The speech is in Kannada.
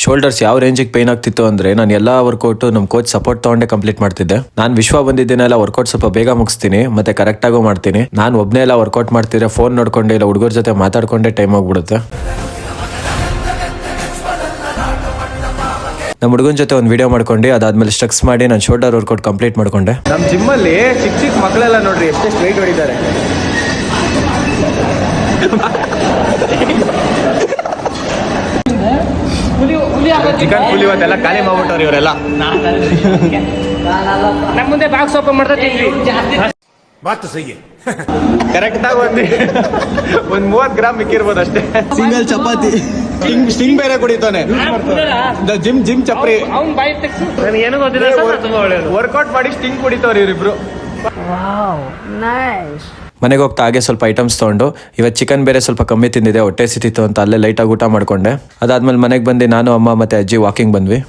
ಶೋಲ್ಡರ್ಸ್ ಯಾವ ರೇಂಜಿಗೆ ಪೇನ್ ಆಗ್ತಿತ್ತು ಅಂದ್ರೆ ನಾನು ಎಲ್ಲಾ ವರ್ಕೌಟ್ ನಮ್ಮ ಕೋಚ್ ಸಪೋರ್ಟ್ ತಗೊಂಡೆ ಕಂಪ್ಲೀಟ್ ಮಾಡ್ತಿದ್ದೆ. ನಾನು ವಿಶ್ವ ಬಂದಿದ್ದೇನೆಲ್ಲ ವರ್ಕೌಟ್ ಸ್ವಲ್ಪ ಬೇಗ ಮುಗಿಸ್ತೀನಿ ಮತ್ತೆ ಕರೆಕ್ಟ್ ಆಗು ಮಾಡ್ತೀನಿ. ನಾನು ಒಬ್ನೇ ಎಲ್ಲ ವರ್ಕೌಟ್ ಮಾಡ್ತಿದ್ರೆ ಫೋನ್ ನೋಡ್ಕೊಂಡೆ ಇಲ್ಲ ಹುಡುಗರ ಜೊತೆ ಮಾತಾಡ್ಕೊಂಡೆ ಟೈಮ್ ಹೋಗ್ಬಿಡುತ್ತೆ. ನಮ್ಮ ಹುಡುಗನ ಜೊತೆ ಒಂದು ವಿಡಿಯೋ ಮಾಡ್ಕೊಂಡು ಅದಾದ್ಮೇಲೆ ಸ್ಟ್ರಕ್ಸ್ ಮಾಡಿ ನಾನು ಶೋಲ್ಡರ್ ವರ್ಕೌಟ್ ಕಂಪ್ಲೀಟ್ ಮಾಡ್ಕೊಂಡೆ. ನಮ್ಮ ಜಿಮ್ಮಲ್ಲಿ ಚಿಕ್ಕ ಚಿಕ್ಕ ಮಕ್ಕಳೆಲ್ಲ ನೋಡ್ರಿ ಎಷ್ಟೆಷ್ಟು ವೆಯ್ಟ್ ಹೊಡಿತಾರೆ. ಚಿಕನ್ ಪುಲಿ ಇವತ್ತೆಲ್ಲ ಖಾಲಿ ಮಾಡ್ಬಿಟ್ಟವ್ರು ಇವರೆಲ್ಲ. ನಮ್ಮ ಮುಂದೆ ಬಾಕ್ಸ್ ಓಪನ್ ಮಾಡ್ತಾ ತಿಂದ್ವಿ. ಕರೆಕ್ಟ್ ಆಗಿ ಒಂದು 30 ಗ್ರಾಮ್ ಮಿಕ್ಕಿರ್ಬೋದು ಅಷ್ಟೇ. ಸಿಂಗಲ್ ಚಪಾತಿ ಸ್ಟಿಂಗ್ ಬೇರೆ ಕುಡಿತಾನೆ. ಜಿಮ್ ಚಪ್ರಿ ಅವ್ನ್ ಬಾಯಿ ತೆಗ್ಸು. ನನಗೆ ಏನೂ ಗೊತ್ತಿಲ್ಲ ಸರ್, ತುಂಬಾ ಒಳ್ಳೆಯದು. ವರ್ಕೌಟ್ ಮಾಡಿ ಸ್ಟಿಂಗ್ ಕುಡಿತವ್ರು ಇವರಿಬ್ರು. ಮನೆಗೆ ಹೋಗ್ತಾ ಹಾಗೆ ಸ್ವಲ್ಪ ಐಟಮ್ಸ್ ತೊಗೊಂಡು ಇವತ್ತು ಚಿಕನ್ ಬೇರೆ ಸ್ವಲ್ಪ ಕಮ್ಮಿ ತಿಂದಿದೆ, ಹೊಟ್ಟೆ ಸಿತಿತ್ತು ಅಂತ ಅಲ್ಲೇ ಲೈಟಾಗಿ ಊಟ ಮಾಡ್ಕೊಂಡೆ. ಅದಾದ್ಮೇಲೆ ಮನೆಗೆ ಬಂದು ನಾನು ಅಮ್ಮ ಮತ್ತೆ ಅಜ್ಜಿ ವಾಕಿಂಗ್ ಬಂದ್ವಿ.